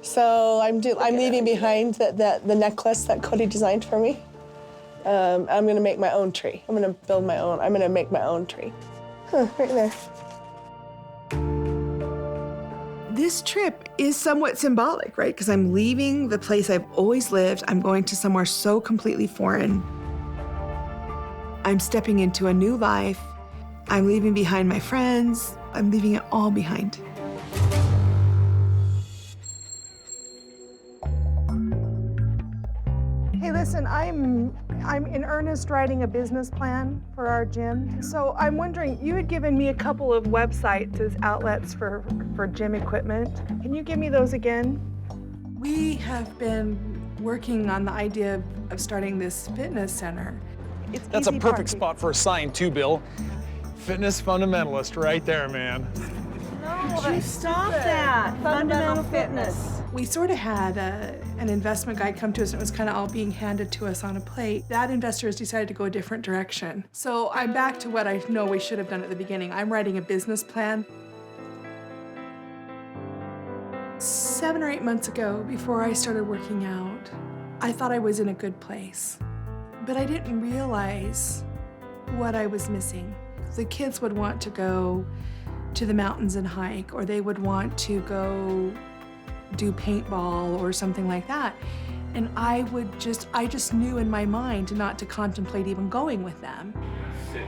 So I'm leaving behind the necklace that Kody designed for me. I'm gonna make my own tree. I'm gonna make my own tree. Right there. This trip is somewhat symbolic, right? Because I'm leaving the place I've always lived. I'm going to somewhere so completely foreign. I'm stepping into a new life. I'm leaving behind my friends. I'm leaving it all behind. Hey, listen, I'm in earnest writing a business plan for our gym. So I'm wondering, you had given me a couple of websites as outlets for gym equipment. Can you give me those again? We have been working on the idea of starting this fitness center. That's a perfect spot for a sign too, Bill. Fitness fundamentalist right there, man. No, stop that. Fundamental fitness. We sort of had an investment guy come to us, and it was kind of all being handed to us on a plate. That investor has decided to go a different direction. So I'm back to what I know we should have done at the beginning. I'm writing a business plan. 7 or 8 months ago, before I started working out, I thought I was in a good place. But I didn't realize what I was missing. The kids would want to go to the mountains and hike, or they would want to go do paintball or something like that. And I just knew in my mind not to contemplate even going with them. 6.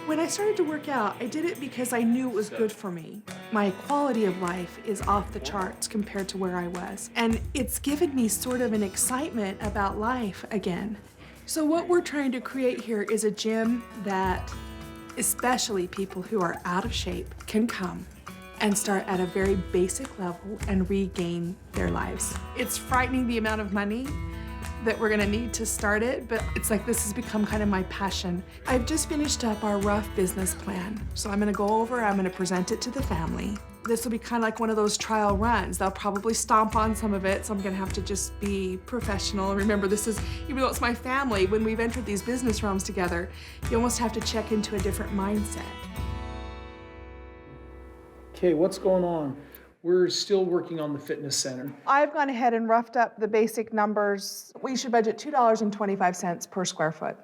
When I started to work out, I did it because I knew it was good for me. My quality of life is off the charts compared to where I was. And it's given me sort of an excitement about life again. So what we're trying to create here is a gym that especially people who are out of shape can come and start at a very basic level and regain their lives. It's frightening the amount of money that we're gonna need to start it, but it's like this has become kind of my passion. I've just finished up our rough business plan. So I'm gonna present it to the family. This will be kind of like one of those trial runs. They'll probably stomp on some of it, so I'm gonna have to just be professional. Remember, this is, even though it's my family, when we've entered these business realms together, you almost have to check into a different mindset. Okay, what's going on? We're still working on the fitness center. I've gone ahead and roughed up the basic numbers. We should budget $2.25 per square foot.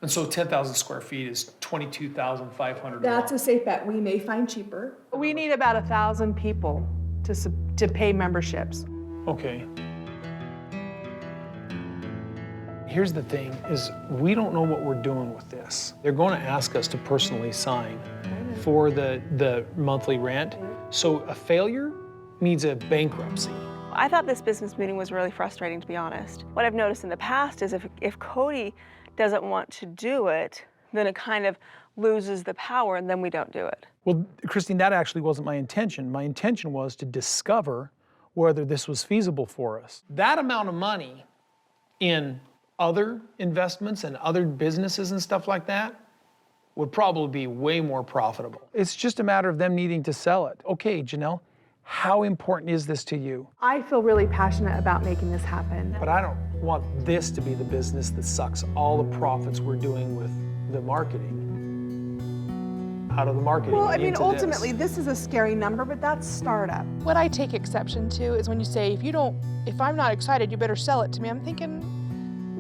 And so 10,000 square feet is $22,500. That's a safe bet. We may find cheaper. We need about 1,000 people to pay memberships. Okay. Here's the thing, is we don't know what we're doing with this. They're going to ask us to personally sign for the monthly rent. So a failure means a bankruptcy. I thought this business meeting was really frustrating, to be honest. What I've noticed in the past is if Kody doesn't want to do it, then it kind of loses the power, and then we don't do it. Well, Christine, that actually wasn't my intention. My intention was to discover whether this was feasible for us. That amount of money in other investments and other businesses and stuff like that would probably be way more profitable. It's just a matter of them needing to sell it. Okay, Janelle, how important is this to you? I feel really passionate about making this happen. But I don't want this to be the business that sucks all the profits we're doing with the marketing out of the marketing. Well, I mean, ultimately, this is a scary number, but that's startup. What I take exception to is when you say, if I'm not excited, you better sell it to me. I'm thinking,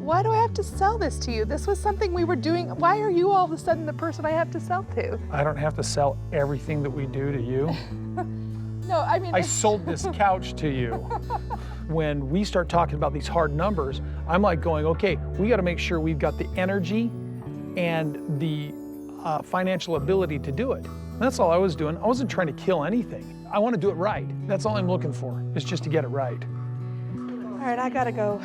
why do I have to sell this to you? This was something we were doing. Why are you all of a sudden the person I have to sell to? I don't have to sell everything that we do to you. No, I mean, I sold this couch to you. When we start talking about these hard numbers, I'm like going, okay, we got to make sure we've got the energy and the financial ability to do it. And that's all I was doing. I wasn't trying to kill anything. I want to do it right. That's all I'm looking for, is just to get it right. All right, I gotta go.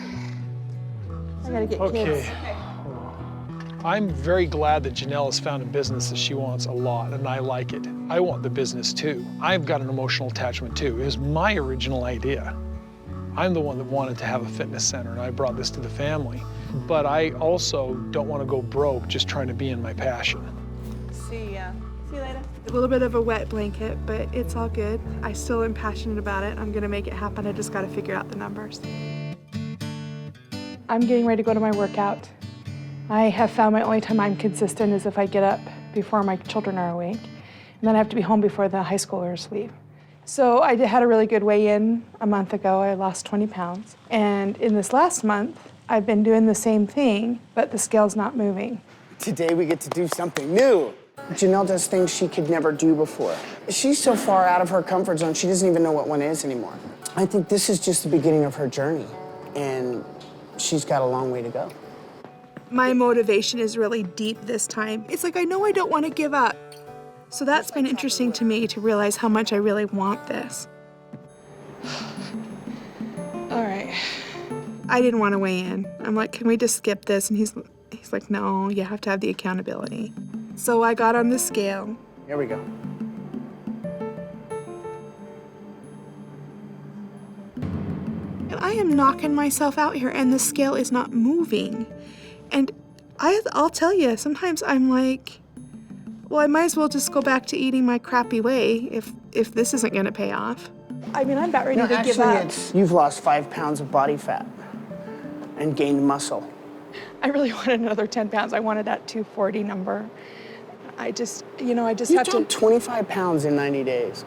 I gotta get kids. I'm very glad that Janelle has found a business that she wants a lot, and I like it. I want the business too. I've got an emotional attachment too. It was my original idea. I'm the one that wanted to have a fitness center, and I brought this to the family. But I also don't want to go broke just trying to be in my passion. See ya. See you later. A little bit of a wet blanket, but it's all good. I still am passionate about it. I'm gonna make it happen. I just gotta figure out the numbers. I'm getting ready to go to my workout. I have found my only time I'm consistent is if I get up before my children are awake. And then I have to be home before the high schoolers leave. So I had a really good weigh-in a month ago. I lost 20 pounds. And in this last month, I've been doing the same thing, but the scale's not moving. Today we get to do something new. Janelle does things she could never do before. She's so far out of her comfort zone, she doesn't even know what one is anymore. I think this is just the beginning of her journey, and she's got a long way to go. My motivation is really deep this time. It's like I know I don't want to give up. So that's been interesting to me to realize how much I really want this. All right. I didn't want to weigh in. I'm like, can we just skip this? And he's like, no, you have to have the accountability. So I got on the scale. Here we go. And I am knocking myself out here and the scale is not moving. And I'll tell you, sometimes I'm like, well, I might as well just go back to eating my crappy way if this isn't going to pay off. I mean, I'm about ready to give up. You've lost 5 pounds of body fat and gained muscle. I really wanted another 10 pounds. I wanted that 240 number. I just You have to. dropped 25 pounds in 90 days.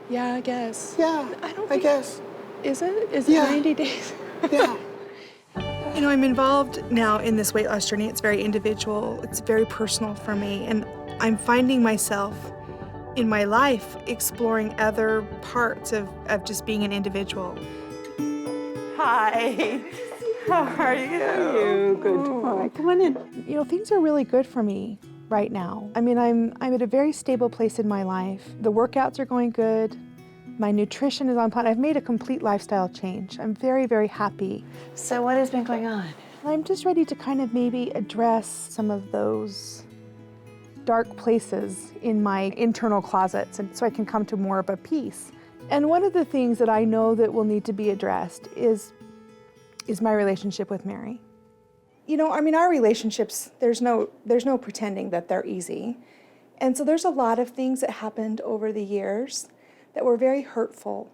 Yeah, I guess. Yeah, I guess. Is it? Is Yeah. it 90 days? Yeah. You know, I'm involved now in this weight loss journey. It's very individual. It's very personal for me. And I'm finding myself in my life exploring other parts of just being an individual. Hi. How are you? Good. All right, come on in. You know, things are really good for me right now. I mean, I'm at a very stable place in my life. The workouts are going good. My nutrition is on point. I've made a complete lifestyle change. I'm very, very happy. So what has been going on? I'm just ready to kind of maybe address some of those dark places in my internal closets, and so I can come to more of a peace. And one of the things that I know that will need to be addressed is my relationship with Mary. You know, I mean, our relationships, there's no pretending that they're easy. And so there's a lot of things that happened over the years that were very hurtful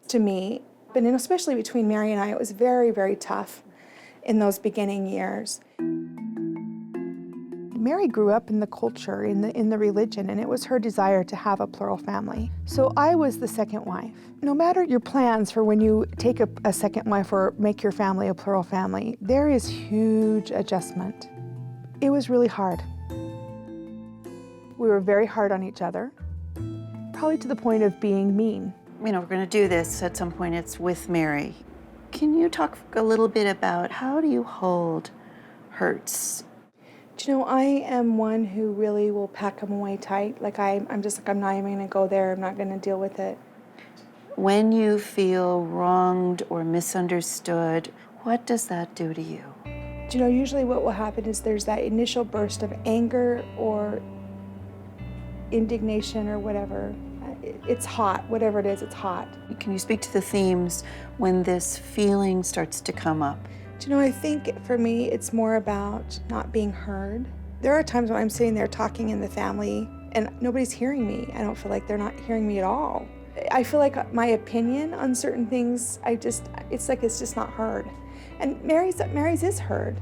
to me. And especially between Mary and I, it was very, very tough in those beginning years. Mary grew up in the culture, in the religion, and it was her desire to have a plural family. So I was the second wife. No matter your plans for when you take a second wife or make your family a plural family, there is huge adjustment. It was really hard. We were very hard on each other, probably to the point of being mean. You know, we're going to do this at some point. It's with Mary. Can you talk a little bit about how do you hold hurts? Do you know, I am one who really will pack them away tight. Like I'm just like, I'm not even going to go there. I'm not going to deal with it. When you feel wronged or misunderstood, what does that do to you? Do you know, usually what will happen is there's that initial burst of anger or indignation or whatever. It's hot, whatever it is, it's hot. Can you speak to the themes when this feeling starts to come up? Do you know, I think for me, it's more about not being heard. There are times when I'm sitting there talking in the family and nobody's hearing me. I don't feel like they're not hearing me at all. I feel like my opinion on certain things, it's like it's just not heard. And Mary's is heard.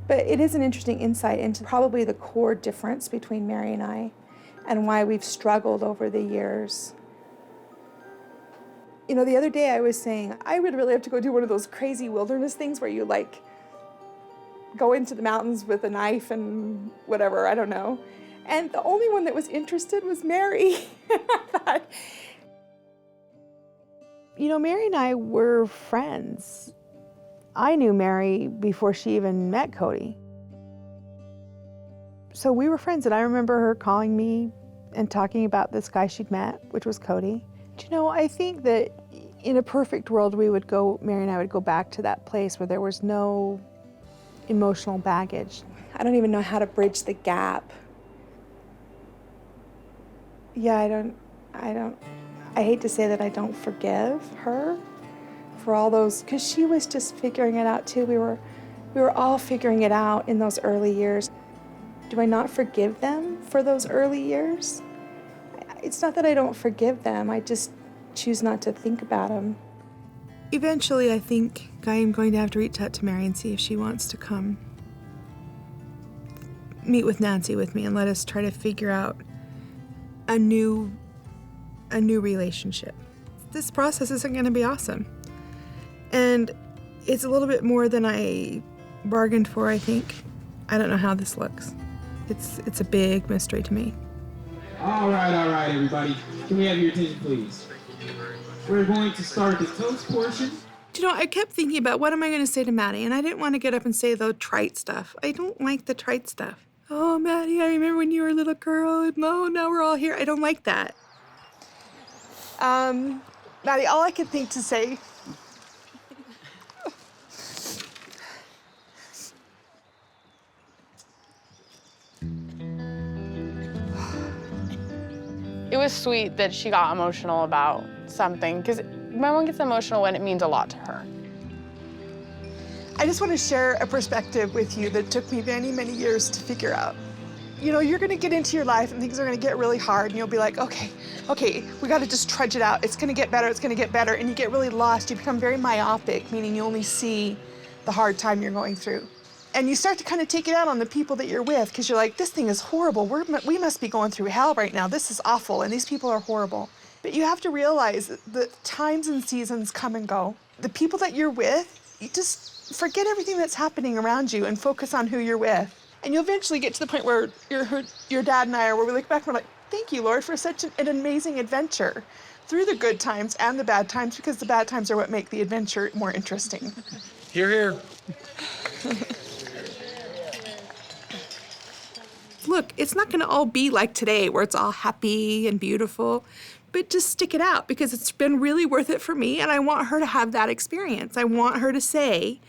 But it is an interesting insight into probably the core difference between Mary and I and why we've struggled over the years. You know, the other day I was saying, I would really have to go do one of those crazy wilderness things where you like go into the mountains with a knife and whatever, I don't know. And the only one that was interested was Mary. I thought, you know, Mary and I were friends. I knew Mary before she even met Kody. So we were friends, and I remember her calling me and talking about this guy she'd met, which was Kody. Do you know, I think that in a perfect world, Mary and I would go back to that place where there was no emotional baggage. I don't even know how to bridge the gap. Yeah, I hate to say that I don't forgive her for all those, because she was just figuring it out too. We were all figuring it out in those early years. Do I not forgive them for those early years? It's not that I don't forgive them, I just choose not to think about them. Eventually, I think I am going to have to reach out to Mary and see if she wants to come meet with Nancy with me and let us try to figure out a new relationship. This process isn't going to be awesome. And it's a little bit more than I bargained for, I think. I don't know how this looks. It's a big mystery to me. All right, everybody. Can we have your attention, please? We're going to start the toast portion. You know, I kept thinking about what am I going to say to Maddie, and I didn't want to get up and say the trite stuff. I don't like the trite stuff. Oh, Maddie, I remember when you were a little girl, and oh, now we're all here. I don't like that. Maddie, all I could think to say... It was sweet that she got emotional about something, because my mom gets emotional when it means a lot to her. I just want to share a perspective with you that took me many, many years to figure out. You know, you're going to get into your life and things are going to get really hard, and you'll be like, okay, we got to just trudge it out. It's going to get better, it's going to get better. And you get really lost. You become very myopic, meaning you only see the hard time you're going through. And you start to kind of take it out on the people that you're with, because you're like, this thing is horrible. We must be going through hell right now. This is awful, and these people are horrible. But you have to realize that times and seasons come and go. The people that you're with, you just forget everything that's happening around you and focus on who you're with. And you'll eventually get to the point where your dad and I are, where we look back and we're like, thank you, Lord, for such an amazing adventure through the good times and the bad times, because the bad times are what make the adventure more interesting. Hear, hear. Look, it's not going to all be like today, where it's all happy and beautiful, but just stick it out, because it's been really worth it for me, and I want her to have that experience. I want her to say,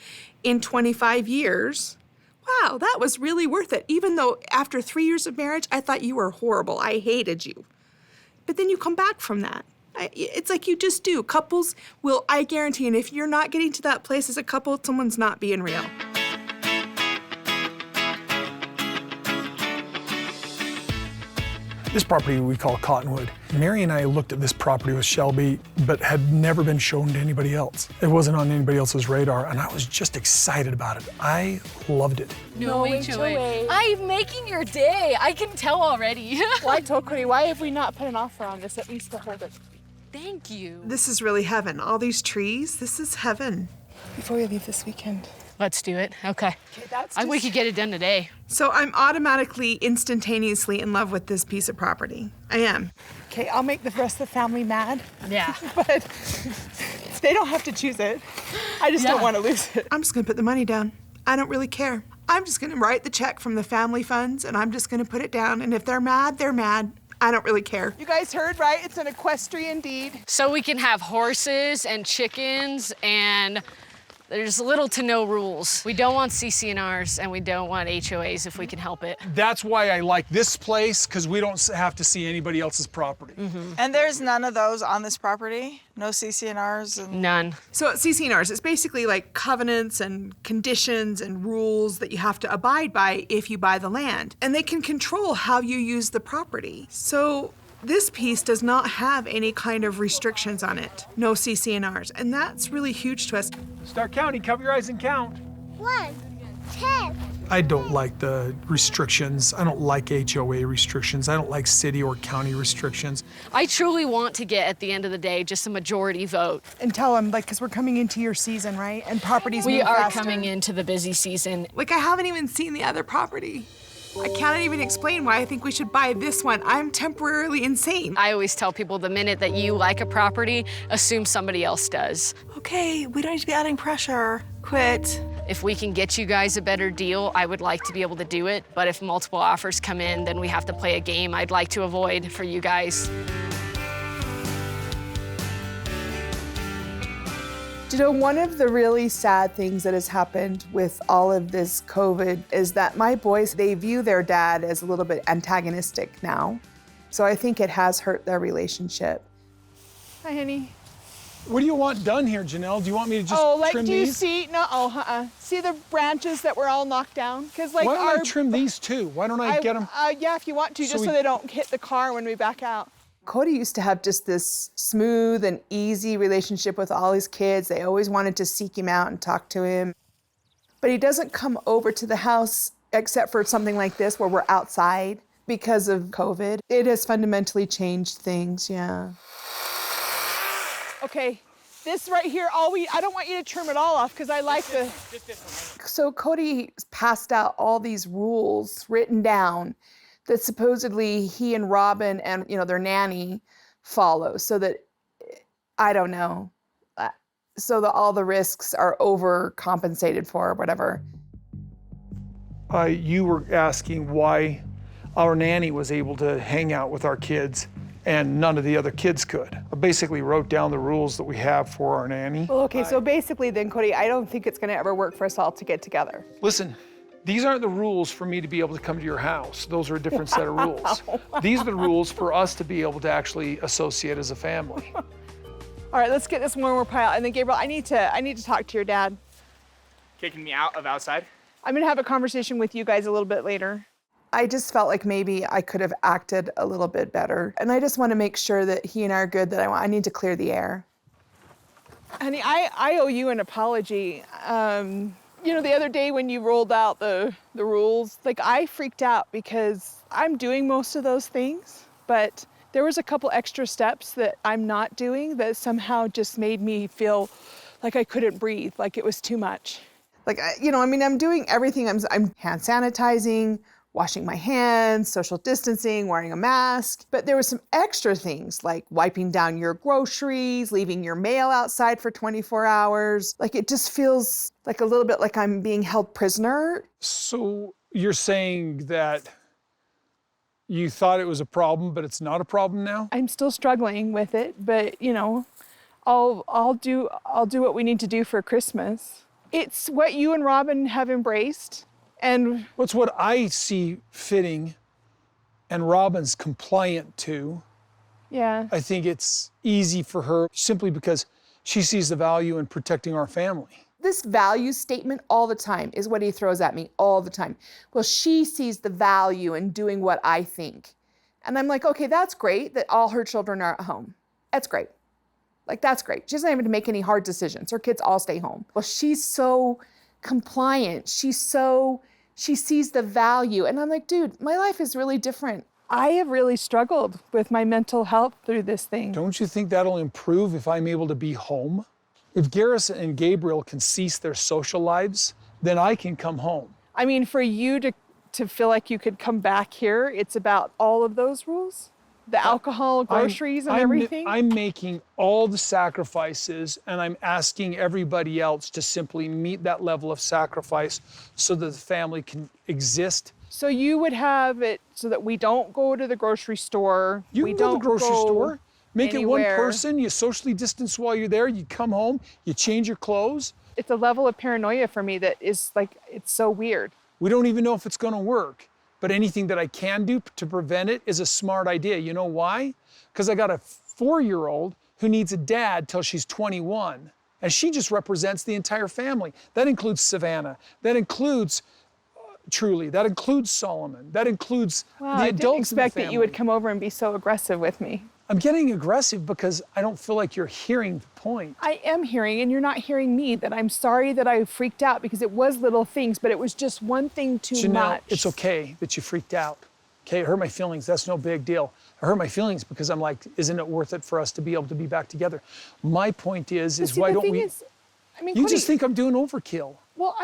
in 25 years, wow, that was really worth it, even though after 3 years of marriage, I thought you were horrible. I hated you. But then you come back from that. It's like you just do. Couples will, I guarantee, and if you're not getting to that place as a couple, someone's not being real. This property we call Cottonwood. Mary and I looked at this property with Shelby, but had never been shown to anybody else. It wasn't on anybody else's radar, and I was just excited about it. I loved it. No HOA. I'm making your day. I can tell already. Well, I told Kody, why have we not put an offer on this, at least to hold it? Thank you. This is really heaven. All these trees, this is heaven. Before we leave this weekend. Let's do it. Okay. We could get it done today. So I'm automatically, instantaneously in love with this piece of property. I am. Okay, I'll make the rest of the family mad. Yeah. But they don't have to choose it. I just don't want to lose it. I'm just gonna put the money down. I don't really care. I'm just gonna write the check from the family funds, and I'm just gonna put it down. And if they're mad, they're mad. I don't really care. You guys heard, right? It's an equestrian deed. So we can have horses and chickens, and there's little to no rules. We don't want CC&Rs and we don't want HOAs if we can help it. That's why I like this place, because we don't have to see anybody else's property. Mm-hmm. And there's none of those on this property? No CC&Rs? None. So CC&Rs, it's basically like covenants and conditions and rules that you have to abide by if you buy the land. And they can control how you use the property. So this piece does not have any kind of restrictions on it. No CC&Rs. And that's really huge to us. Start counting, cover your eyes and count. 1, 10. I don't like the restrictions. I don't like HOA restrictions. I don't like city or county restrictions. I truly want to get, at the end of the day, just a majority vote. And tell them, like, because we're coming into your season, right? And properties We move are faster. coming into the busy season. Like, I haven't even seen the other property. I can't even explain why I think we should buy this one. I'm temporarily insane. I always tell people the minute that you like a property, assume somebody else does. Okay, we don't need to be adding pressure. Quit. If we can get you guys a better deal, I would like to be able to do it. But if multiple offers come in, then we have to play a game I'd like to avoid for you guys. You know, one of the really sad things that has happened with all of this COVID is that my boys, they view their dad as a little bit antagonistic now. So I think it has hurt their relationship. Hi, honey. What do you want done here, Janelle? Do you want me to just trim do you these? see, see the branches that were all knocked down? Because like Why don't I trim these too? Why don't I get them? Yeah, if you want to, just so they don't hit the car when we back out. Kody used to have just this smooth and easy relationship with all his kids. They always wanted to seek him out and talk to him. But he doesn't come over to the house except for something like this where we're outside. Because of COVID, it has fundamentally changed things, yeah. Okay, this right here, I don't want you to trim it all off because I like the... So Kody passed out all these rules written down that supposedly he and Robin and, their nanny follow so that, I don't know, so that all the risks are overcompensated for or whatever. You were asking why our nanny was able to hang out with our kids and none of the other kids could. I basically wrote down the rules that we have for our nanny. Well, okay, so basically then, Kody, I don't think it's gonna ever work for us all to get together. Listen, these aren't the rules for me to be able to come to your house. Those are a different set of rules. These are the rules for us to be able to actually associate as a family. All right, let's get this one more pile. And then Gabriel, I need to talk to your dad. Kicking me out of outside? I'm gonna have a conversation with you guys a little bit later. I just felt like maybe I could have acted a little bit better. And I just want to make sure that he and I are good, that I need to clear the air. Honey, I owe you an apology. The other day when you rolled out the rules, like I freaked out because I'm doing most of those things, but there was a couple extra steps that I'm not doing that somehow just made me feel like I couldn't breathe, like it was too much. Like, I'm doing everything. I'm hand sanitizing, washing my hands, social distancing, wearing a mask. But there were some extra things like wiping down your groceries, leaving your mail outside for 24 hours. Like it just feels like a little bit like I'm being held prisoner. So you're saying that you thought it was a problem, but it's not a problem now? I'm still struggling with it, but I'll do what we need to do for Christmas. It's what you and Robin have embraced. And what's what I see fitting and Robin's compliant to. Yeah. I think it's easy for her simply because she sees the value in protecting our family. This value statement all the time is what he throws at me all the time. Well, she sees the value in doing what I think. And I'm like, okay, that's great that all her children are at home. That's great. Like, that's great. She doesn't have to make any hard decisions. Her kids all stay home. Well, she's so compliant. She sees the value. And I'm like, dude, my life is really different. I have really struggled with my mental health through this thing. Don't you think that'll improve if I'm able to be home? If Garrison and Gabriel can cease their social lives, then I can come home. I mean, for you to feel like you could come back here, it's about all of those rules? The alcohol, groceries, and everything? I'm making all the sacrifices, and I'm asking everybody else to simply meet that level of sacrifice so that the family can exist. So you would have it so that we don't go to the grocery store. You can go to the grocery store. Make anywhere. It one person. You socially distance while you're there. You come home. You change your clothes. It's a level of paranoia for me that is like, it's so weird. We don't even know if it's going to work. But anything that I can do to prevent it is a smart idea. You know why? Because I got a 4-year-old who needs a dad till she's 21. And she just represents the entire family. That includes Savannah. That includes Truly. That includes Solomon. That includes the adults in the family. I didn't expect that you would come over and be so aggressive with me. I'm getting aggressive because I don't feel like you're hearing the point. I am hearing, and you're not hearing me, that I'm sorry that I freaked out because it was little things, but it was just one thing too Janelle, much. It's okay that you freaked out. Okay, it hurt my feelings. That's no big deal. I hurt my feelings because I'm like, isn't it worth it for us to be able to be back together? My point is why don't we... You Kody, just think I'm doing overkill. Well,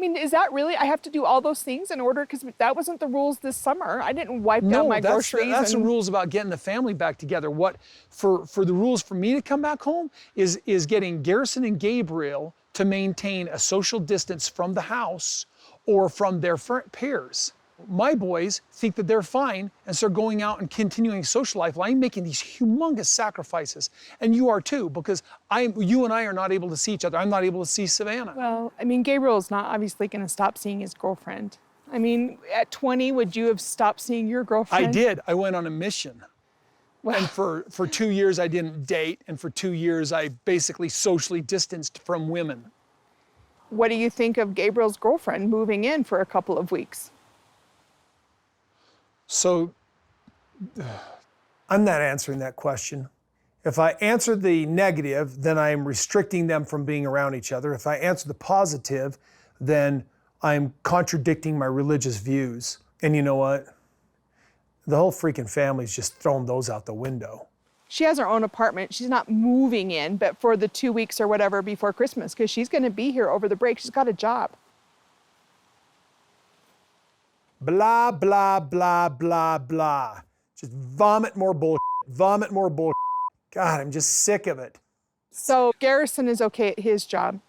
is that really, I have to do all those things in order, because that wasn't the rules this summer. I didn't wipe down my groceries. That's the rules about getting the family back together. What, for the rules for me to come back home is getting Garrison and Gabriel to maintain a social distance from the house or from their peers. My boys think that they're fine and start going out and continuing social life. Well, I'm making these humongous sacrifices, and you are too, because you and I are not able to see each other. I'm not able to see Savannah. Well, Gabriel's not obviously going to stop seeing his girlfriend. At 20, would you have stopped seeing your girlfriend? I did. I went on a mission. Well, and for 2 years, I didn't date, and for 2 years, I basically socially distanced from women. What do you think of Gabriel's girlfriend moving in for a couple of weeks? So, I'm not answering that question. If I answer the negative, then I'm restricting them from being around each other. If I answer the positive, then I'm contradicting my religious views. And you know what? The whole freaking family's just thrown those out the window. She has her own apartment. She's not moving in, but for the 2 weeks or whatever before Christmas, because she's going to be here over the break. She's got a job. Blah, blah, blah, blah, blah. Just vomit more bullshit. Vomit more bullshit. God, I'm just sick of it. So Garrison is okay at his job.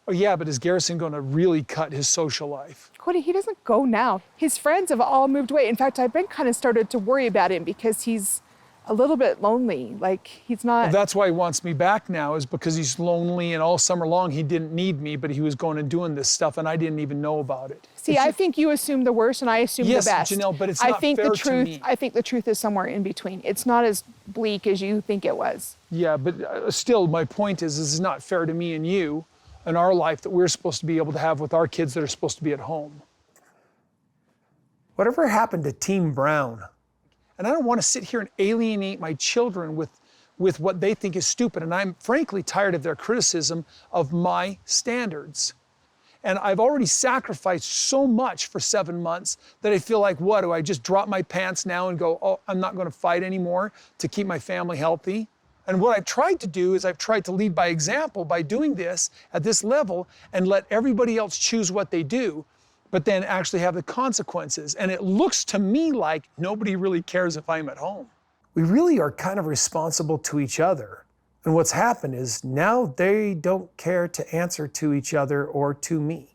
Oh yeah, but is Garrison going to really cut his social life? Kody, he doesn't go now. His friends have all moved away. In fact, I've been kind of started to worry about him because he's a little bit lonely. Like, he's not... Well, that's why he wants me back now, is because he's lonely, and all summer long he didn't need me, but he was going and doing this stuff, and I didn't even know about it. See, I think you assume the worst and I assume the best. Yes, Janelle, but it's not fair to me. I think the truth is somewhere in between. It's not as bleak as you think it was. Yeah, but still, my point is it's not fair to me and you and our life that we're supposed to be able to have with our kids that are supposed to be at home. Whatever happened to Team Brown? And I don't want to sit here and alienate my children with what they think is stupid. And I'm frankly tired of their criticism of my standards. And I've already sacrificed so much for 7 months that I feel like, what, do I just drop my pants now and go, oh, I'm not going to fight anymore to keep my family healthy? And what I've tried to do is I've tried to lead by example by doing this at this level and let everybody else choose what they do, but then actually have the consequences. And it looks to me like nobody really cares if I'm at home. We really are kind of responsible to each other. And what's happened is now they don't care to answer to each other or to me.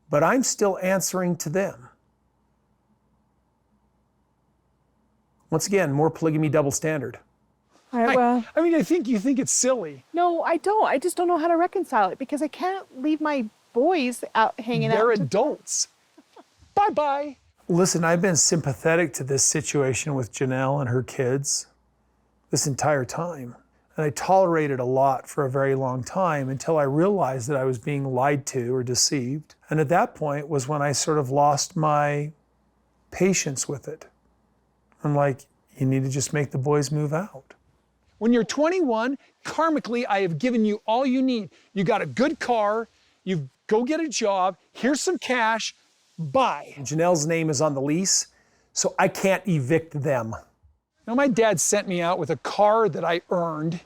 But I'm still answering to them. Once again, more polygamy, double standard. All right, well... I mean, I think you think it's silly. No, I don't. I just don't know how to reconcile it because I can't leave my boys out hanging out. They're adults. Bye-bye. Listen, I've been sympathetic to this situation with Janelle and her kids this entire time. And I tolerated a lot for a very long time until I realized that I was being lied to or deceived. And at that point was when I sort of lost my patience with it. I'm like, you need to just make the boys move out. When you're 21, karmically, I have given you all you need. You got a good car, you go get a job, here's some cash, bye. Janelle's name is on the lease, so I can't evict them. Now, my dad sent me out with a car that I earned.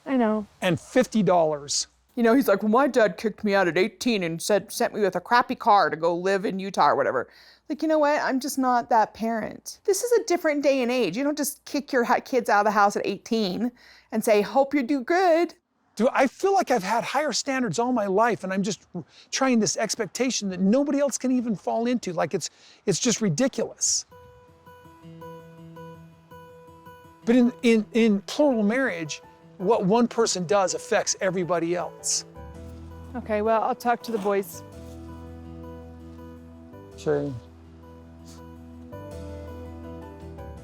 I know. And $50. You know, he's like, well, my dad kicked me out at 18 and sent me with a crappy car to go live in Utah or whatever. Like, you know what? I'm just not that parent. This is a different day and age. You don't just kick your kids out of the house at 18 and say, hope you do good. Dude, I feel like I've had higher standards all my life, and I'm just trying this expectation that nobody else can even fall into. Like, it's just ridiculous. But in plural marriage, what one person does affects everybody else. Okay, well, I'll talk to the boys. Sure.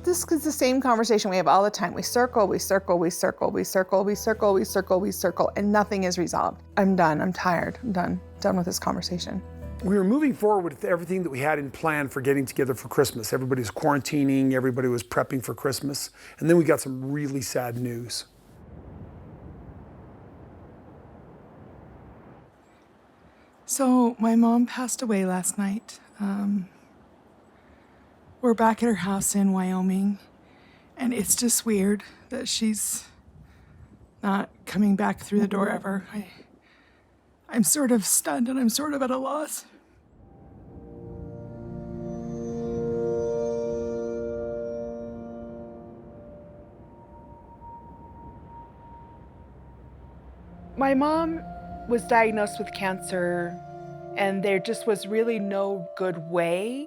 This is the same conversation we have all the time. We circle, we circle, we circle, we circle, we circle, we circle, we circle, and nothing is resolved. I'm done. I'm tired. I'm done. Done with this conversation. We were moving forward with everything that we had in plan for getting together for Christmas. Everybody was quarantining, everybody was prepping for Christmas, and then we got some really sad news. So my mom passed away last night. We're back at her house in Wyoming, and it's just weird that she's not coming back through the door ever. I'm sort of stunned and I'm sort of at a loss. My mom was diagnosed with cancer, and there just was really no good way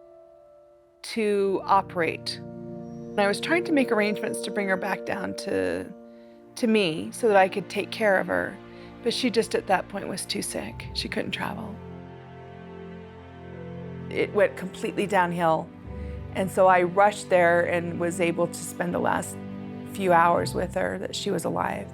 to operate. I was trying to make arrangements to bring her back down to me so that I could take care of her, but she just at that point was too sick. She couldn't travel. It went completely downhill, and so I rushed there and was able to spend the last few hours with her that she was alive.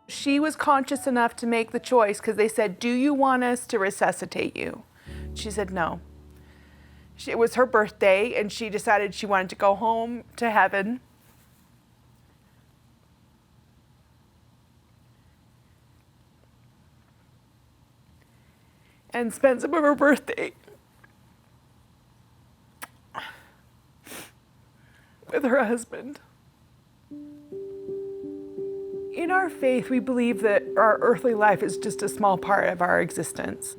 She was conscious enough to make the choice because they said, do you want us to resuscitate you? She said no. It was her birthday and she decided she wanted to go home to heaven. and spent some of her birthday with her husband. In our faith, we believe that our earthly life is just a small part of our existence.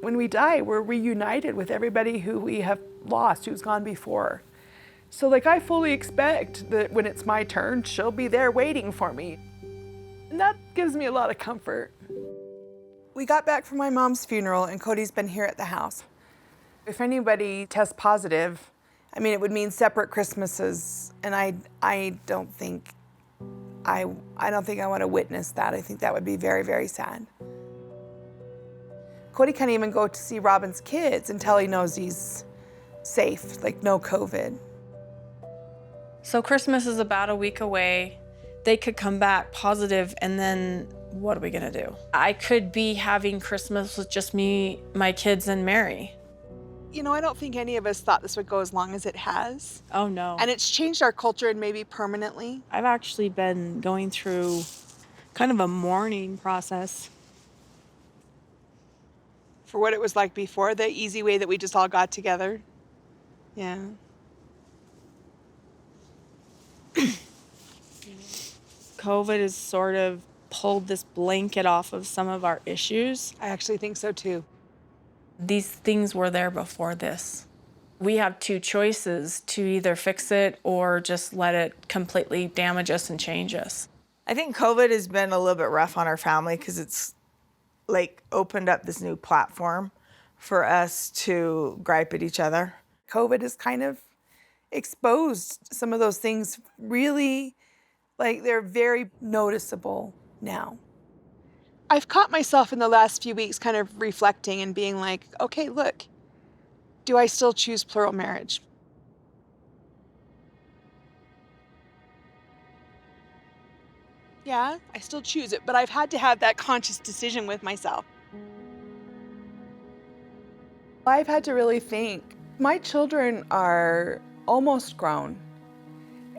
When we die, we're reunited with everybody who we have lost, who's gone before. So like, I fully expect that when it's my turn, she'll be there waiting for me. And that gives me a lot of comfort. We got back from my mom's funeral and Kody's been here at the house. If anybody tests positive, I mean, it would mean separate Christmases, and I don't think I want to witness that. I think that would be very, very sad. Kody can't even go to see Robin's kids until he knows he's safe, like no COVID. So Christmas is about a week away. They could come back positive, and then what are we gonna do? I could be having Christmas with just me, my kids, and Mary. You know, I don't think any of us thought this would go as long as it has. Oh no. And it's changed our culture and maybe permanently. I've actually been going through kind of a mourning process. For what it was like before, the easy way that we just all got together. Yeah. COVID has sort of pulled this blanket off of some of our issues. I actually think so too. These things were there before this. We have two choices: to either fix it or just let it completely damage us and change us. I think COVID has been a little bit rough on our family because it's like opened up this new platform for us to gripe at each other. COVID has kind of exposed some of those things really, like they're very noticeable now. I've caught myself in the last few weeks kind of reflecting and being like, okay, look, do I still choose plural marriage? Yeah, I still choose it, but I've had to have that conscious decision with myself. I've had to really think. My children are almost grown,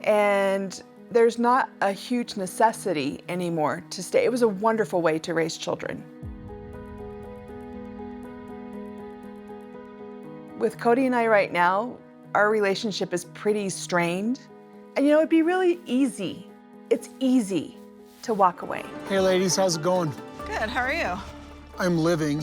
and there's not a huge necessity anymore to stay. It was a wonderful way to raise children. With Kody and I right now, our relationship is pretty strained. And you know, it'd be really easy. It's easy to walk away. Hey ladies, how's it going? Good, how are you? I'm living.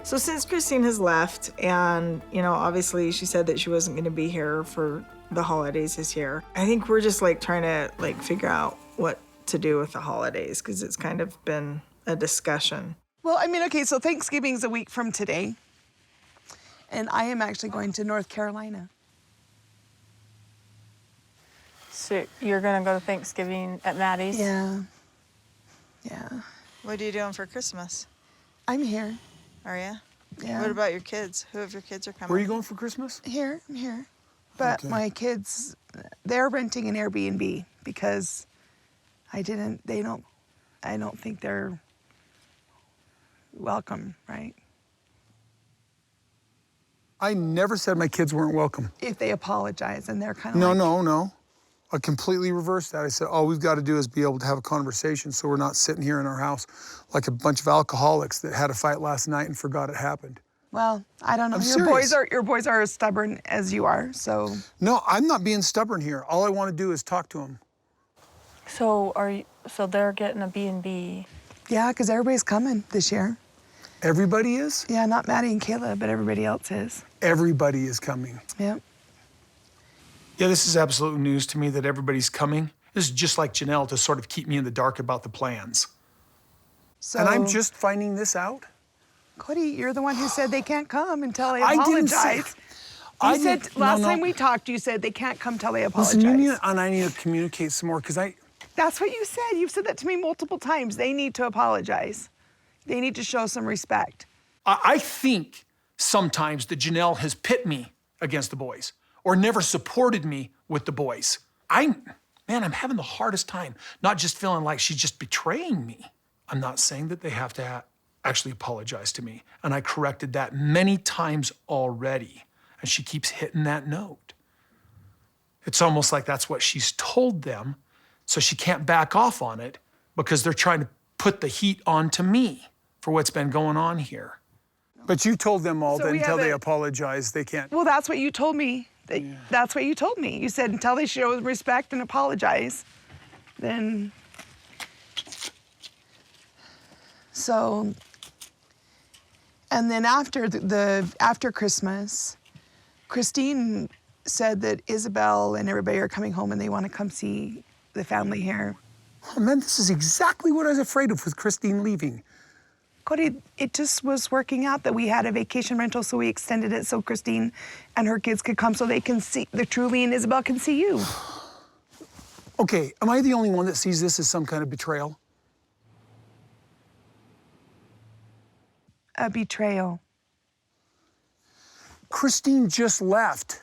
So since Christine has left, and you know, obviously she said that she wasn't gonna be here for the holidays this year, I think we're just like trying to like figure out what to do with the holidays, because it's kind of been a discussion. Well, I mean, okay, so Thanksgiving's a week from today, and I am actually going to North Carolina. So you're gonna go to Thanksgiving at Maddie's? Yeah. What are you doing for Christmas? I'm here. Are you? Yeah. What about your kids? Who of your kids are coming? Where are you going for Christmas? I'm here. But Okay. my kids, they're renting an Airbnb because I don't think they're welcome, right? I never said my kids weren't welcome. If they apologize and they're kind of No. I completely reversed that. I said, all we've got to do is be able to have a conversation so we're not sitting here in our house like a bunch of alcoholics that had a fight last night and forgot it happened. Well, I don't know. I'm Your boys are as stubborn as you are, so. No, I'm not being stubborn here. All I want to do is talk to them. So they're getting a B&B. Yeah, because everybody's coming this year. Everybody is? Yeah, not Maddie and Kayla, but everybody else is. Everybody is coming. Yep. Yeah, this is absolute news to me that everybody's coming. This is just like Janelle to sort of keep me in the dark about the plans. So, And I'm just finding this out? Kody, you're the one who said they can't come until they I didn't apologize. say- You said last time we talked, you said they can't come till they apologize. Listen, I need to communicate some more because That's what you said. You've said that to me multiple times. They need to apologize. They need to show some respect. I think sometimes that Janelle has pit me against the boys or never supported me with the boys. I'm having the hardest time, not just feeling like she's just betraying me. I'm not saying that they have to actually apologize to me. And I corrected that many times already. And she keeps hitting that note. It's almost like that's what she's told them, so she can't back off on it because they're trying to put the heat onto me for what's been going on here. But you told them all So that we until they haven't- apologize, they can't. Well, that's what you told me. That's what you told me. You said until they show respect and apologize, then. So. And then after Christmas, Christine said that Isabel and everybody are coming home and they want to come see the family here. Oh, man, this is exactly what I was afraid of with Christine leaving. Kody, it just was working out that we had a vacation rental, so we extended it so Christine and her kids could come so they can see, the Truly and Isabel can see you. Okay, am I the only one that sees this as some kind of betrayal? A betrayal. Christine just left.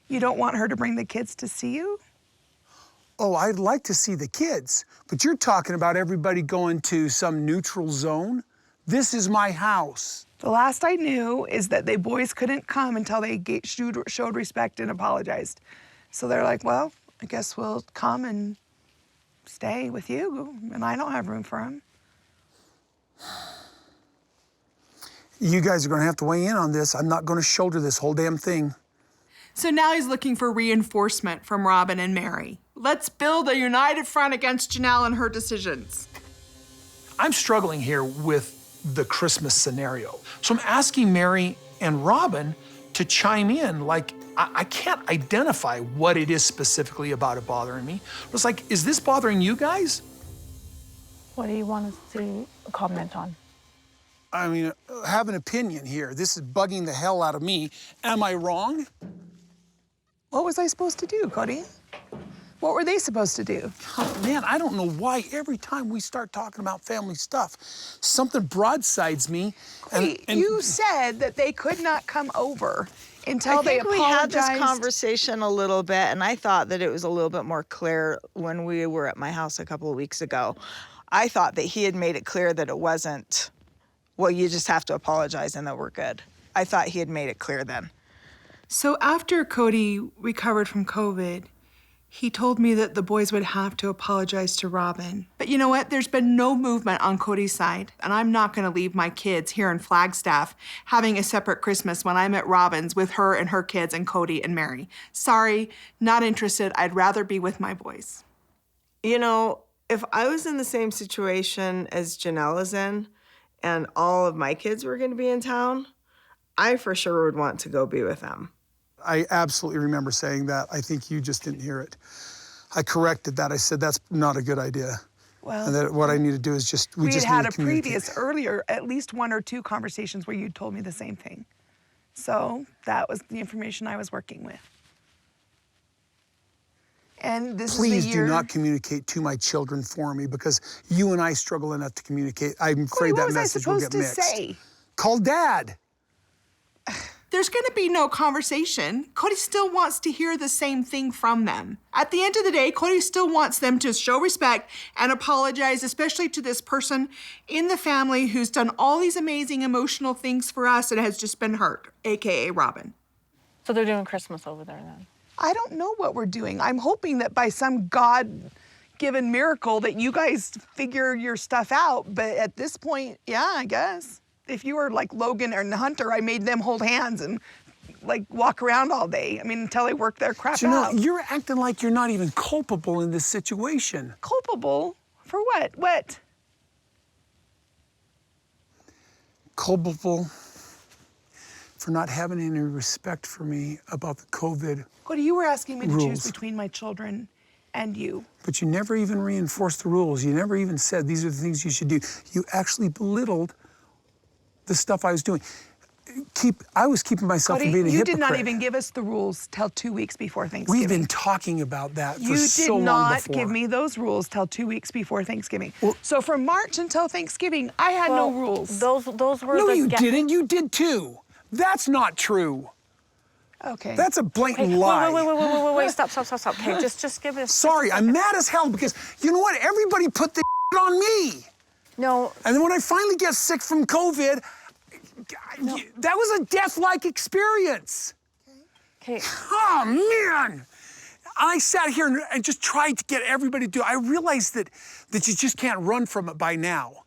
You don't want her to bring the kids to see you? Oh, I'd like to see the kids, but you're talking about everybody going to some neutral zone? This is my house. The last I knew is that the boys couldn't come until they showed respect and apologized. So they're like, well, I guess we'll come and stay with you, and I don't have room for them. You guys are gonna have to weigh in on this. I'm not gonna shoulder this whole damn thing. So now he's looking for reinforcement from Robin and Mary. Let's build a united front against Janelle and her decisions. I'm struggling here with the Christmas scenario. So I'm asking Mary and Robin to chime in. Like, I can't identify what it is specifically about it bothering me. It's like, is this bothering you guys? What do you want us to comment on? I mean, have an opinion here. This is bugging the hell out of me. Am I wrong? What was I supposed to do, Kody? What were they supposed to do? Oh, man, I don't know why every time we start talking about family stuff, something broadsides me. And you said that they could not come over until they apologized. We had this conversation a little bit, and I thought that it was a little bit more clear when we were at my house a couple of weeks ago. I thought that he had made it clear that it wasn't, well, you just have to apologize and that we're good. I thought he had made it clear then. So after Kody recovered from COVID, he told me that the boys would have to apologize to Robin. But you know what? There's been no movement on Kody's side, and I'm not gonna leave my kids here in Flagstaff having a separate Christmas when I'm at Robin's with her and her kids and Kody and Mary. Sorry, not interested. I'd rather be with my boys. You know, if I was in the same situation as Janelle is in, and all of my kids were gonna be in town, I for sure would want to go be with them. I absolutely remember saying that. I think you just didn't hear it. I corrected that. I said, that's not a good idea. Well, and that what I need to do is just, we just had need had to a communicate. previous earlier, at least 1 or 2 conversations where you told me the same thing. So that was the information I was working with. And this Please is the year. do not communicate to my children for me, because you and I struggle enough to communicate. I'm afraid that message will get mixed. What was I supposed to say? Call Dad. There's gonna be no conversation. Kody still wants to hear the same thing from them. At the end of the day, Kody still wants them to show respect and apologize, especially to this person in the family who's done all these amazing emotional things for us and has just been hurt, AKA Robin. So they're doing Christmas over there then? I don't know what we're doing. I'm hoping that by some God-given miracle that you guys figure your stuff out. But at this point, yeah, I guess. If you were like Logan and Hunter, I made them hold hands and like walk around all day. I mean, until they work their crap out. You're acting like you're not even culpable in this situation. Culpable? For what? What? Culpable for not having any respect for me about the COVID Kody, you were asking me to rules. choose between my children and you. But you never even reinforced the rules. You never even said these are the things you should do. You actually belittled the stuff I was doing. I was keeping myself from being a you hypocrite. did not even give us the rules till 2 weeks before Thanksgiving. We've been talking about that for You so did long not before. give me those rules till 2 weeks before Thanksgiving. So from March until Thanksgiving, I had no rules. Those were No, you didn't. You did too. That's not true. Okay. That's a blatant lie. Wait, stop. Okay, just give it a Sorry, I'm mad as hell because you know what? Everybody put the on me. No. And then when I finally get sick from COVID, that was a death-like experience. Okay. Oh, man. I sat here and just tried to get everybody to do it. I realized that you just can't run from it by now.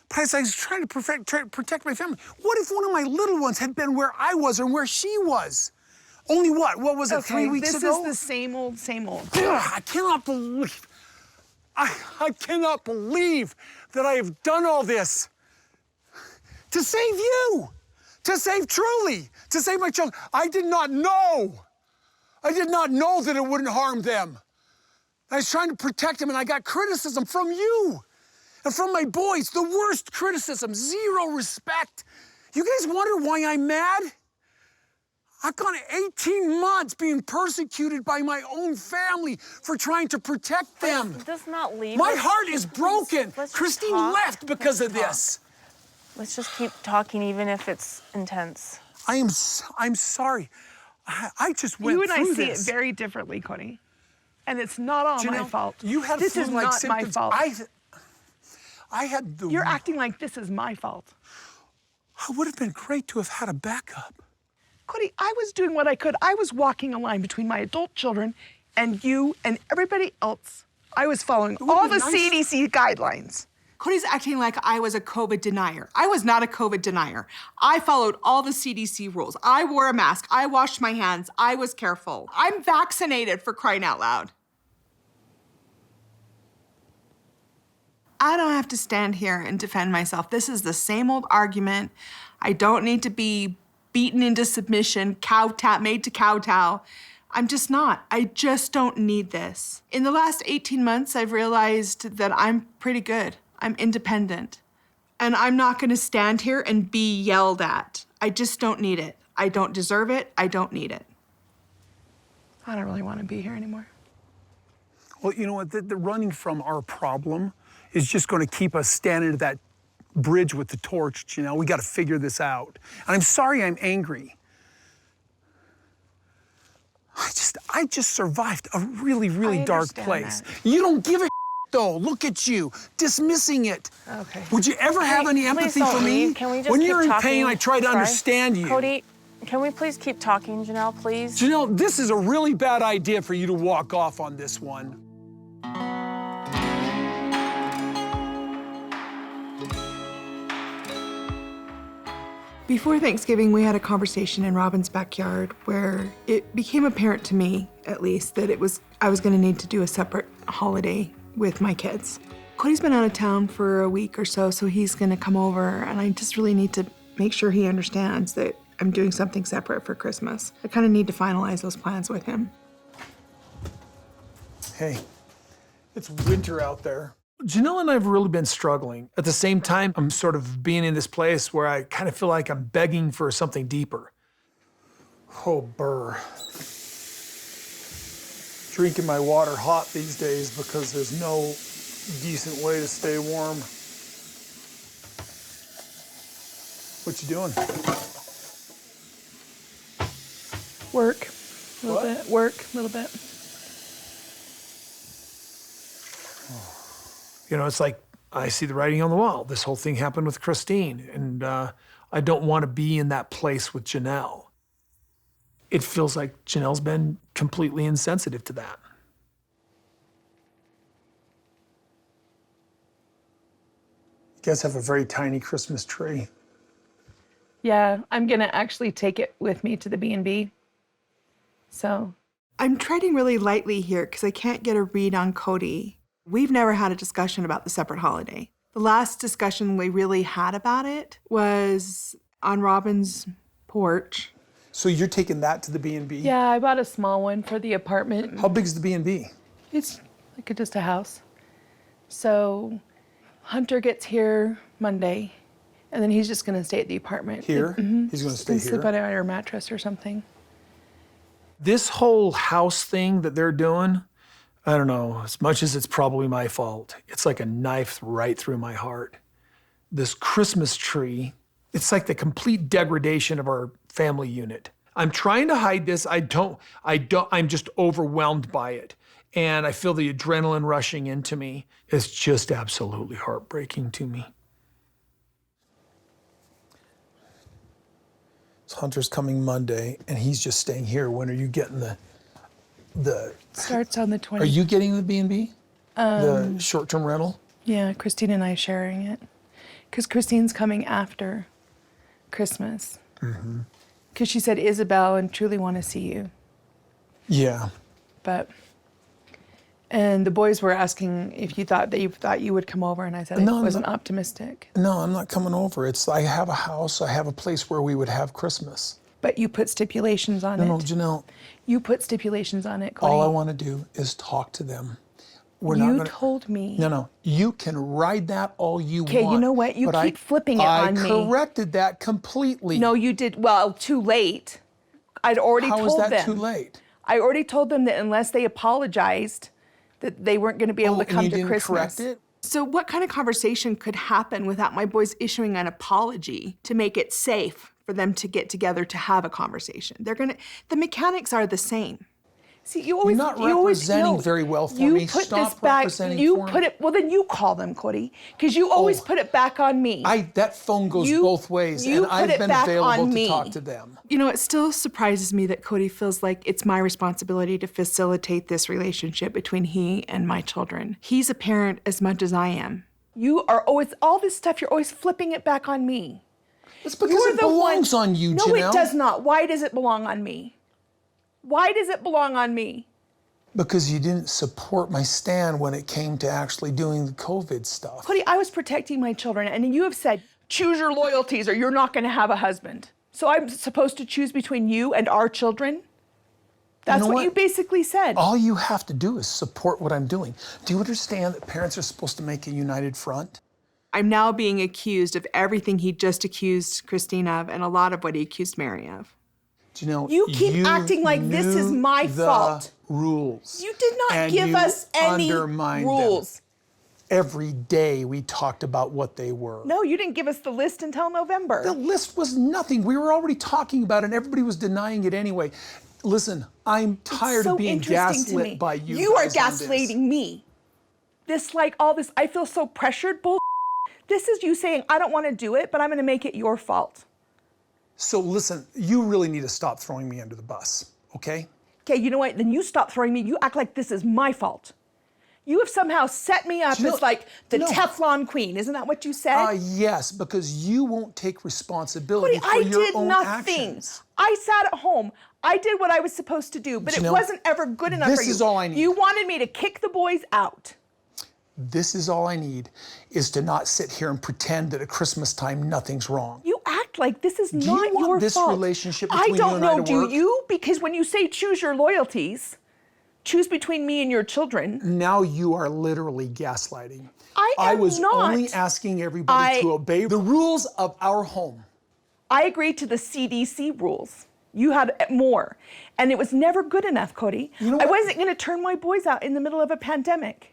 But as I was trying to protect my family, what if one of my little ones had been where I was or where she was? Only what? What was it, 3 weeks ago? This is the same old, same old. Ugh, I cannot believe, I cannot believe that I have done all this to save you, to save Truly, to save my children. I did not know. I did not know that it wouldn't harm them. I was trying to protect them, and I got criticism from you and from my boys, the worst criticism, zero respect. You guys wonder why I'm mad? I've gone 18 months being persecuted by my own family for trying to protect them. Does not leave. My heart is broken. Let's just Christine talk. left because Let's of this. Let's just keep talking, even if it's intense. I'm sorry. I just went You and I through see this. it very differently, Kody. And it's not all my Janelle, fault. You had this is flu-like not symptoms. my fault. I had the... You're acting like this is my fault. It would have been great to have had a backup. Kody, I was doing what I could. I was walking a line between my adult children and you and everybody else. I was following all the CDC guidelines. Kody's acting like I was a COVID denier. I was not a COVID denier. I followed all the CDC rules. I wore a mask. I washed my hands. I was careful. I'm vaccinated, for crying out loud. I don't have to stand here and defend myself. This is the same old argument. I don't need to be beaten into submission, made to kowtow. I'm just not. I just don't need this. In the last 18 months, I've realized that I'm pretty good. I'm independent. And I'm not gonna stand here and be yelled at. I just don't need it. I don't deserve it. I don't need it. I don't really want to be here anymore. Well, you know what? The running from our problem is just going to keep us standing at that bridge with the torch, Janelle. We got to figure this out. And I'm sorry I'm angry. I just survived a really, really dark place. You don't give a though. Look at you, dismissing it. Okay. Would you ever have any empathy for me? Can we just when keep you're in talking? pain, I try to Sorry. understand you. Kody, can we please keep talking, Janelle, please? Janelle, this is a really bad idea for you to walk off on this one. Before Thanksgiving, we had a conversation in Robin's backyard where it became apparent to me, at least, that I was gonna need to do a separate holiday with my kids. Kody's been out of town for a week or so, so he's gonna come over, and I just really need to make sure he understands that I'm doing something separate for Christmas. I kind of need to finalize those plans with him. Hey, it's winter out there. Janelle and I have really been struggling. At the same time, I'm sort of being in this place where I kind of feel like I'm begging for something deeper. Oh, burr. Drinking my water hot these days because there's no decent way to stay warm. What you doing? Work, a little bit. Work, a little bit. You know, it's like I see the writing on the wall. This whole thing happened with Christine, and I don't want to be in that place with Janelle. It feels like Janelle's been completely insensitive to that. You guys have a very tiny Christmas tree. Yeah, I'm gonna actually take it with me to the B&B. So. I'm treading really lightly here because I can't get a read on Kody. We've never had a discussion about the separate holiday. The last discussion we really had about it was on Robin's porch. So you're taking that to the B&B? Yeah, I bought a small one for the apartment. How big's the B&B? It's like just a house. So Hunter gets here Monday, and then he's just gonna stay at the apartment. Here? Mm-hmm. He's gonna stay here? Sleep on our mattress or something. This whole house thing that they're doing, I don't know, as much as it's probably my fault, it's like a knife right through my heart. This Christmas tree, it's like the complete degradation of our family unit. I'm trying to hide this. I'm just overwhelmed by it. And I feel the adrenaline rushing into me. It's just absolutely heartbreaking to me. So Hunter's coming Monday, and he's just staying here. When are you getting the Starts on the 20th. Are you getting the B&B? The short-term rental? Yeah, Christine and I sharing it. Because Christine's coming after Christmas. Mm-hmm. Because she said Isabel and Truly want to see you. Yeah. And the boys were asking if you thought you would come over, and I said No, I wasn't optimistic. No, I'm not coming over. I have a house, I have a place where we would have Christmas. But you put stipulations on it. No, Janelle. You put stipulations on it, Kody. All I want to do is talk to them. You told me. No, you can ride that all you want. Okay, you know what? You keep flipping it on me. I corrected that completely. No, you did. Well, too late. I'd already told them. How is that too late? I already told them that unless they apologized, that they weren't going to be able to come to Christmas. Correct it? So what kind of conversation could happen without my boys issuing an apology to make it safe for them to get together to have a conversation? The mechanics are the same. See, you're not representing very well for me. Stop representing for me. Well, then you call them, Kody, because you always put it back on me. That phone goes both ways, and I've been available to talk to them. You know, it still surprises me that Kody feels like it's my responsibility to facilitate this relationship between he and my children. He's a parent as much as I am. You are always, all this stuff, you're always flipping it back on me. It's because it belongs on you, Janelle. No, it does not. Why does it belong on me? Why does it belong on me? Because you didn't support my stand when it came to actually doing the COVID stuff. Kody, I was protecting my children, and you have said, choose your loyalties or you're not going to have a husband. So I'm supposed to choose between you and our children? That's what you basically said. All you have to do is support what I'm doing. Do you understand that parents are supposed to make a united front? I'm now being accused of everything he just accused Christine of and a lot of what he accused Mary of. Janelle, you keep acting like this is my fault. Rules. You did not give us any rules. Every day we talked about what they were. No, you didn't give us the list until November. The list was nothing. We were already talking about it, and everybody was denying it anyway. Listen, I'm tired of being gaslit by you. You are gaslighting me. I feel so pressured, bull. This is you saying, I don't want to do it, but I'm going to make it your fault. So listen, you really need to stop throwing me under the bus, okay? Okay, you know what? Then you stop throwing me. You act like this is my fault. You have somehow set me up as like the Teflon queen. Isn't that what you said? Yes, because you won't take responsibility for your own actions. I sat at home. I did what I was supposed to do, but it wasn't ever good enough for you. This is all I need. You wanted me to kick the boys out. This is all I need, is to not sit here and pretend that at Christmas time nothing's wrong. You act like this is not your fault. Do you want this relationship between you and I to work? I don't know, do you? Because when you say choose your loyalties, choose between me and your children. Now you are literally gaslighting. I was only asking everybody to obey the rules of our home. I agreed to the CDC rules. You had more. And it was never good enough, Kody. You know I wasn't going to turn my boys out in the middle of a pandemic.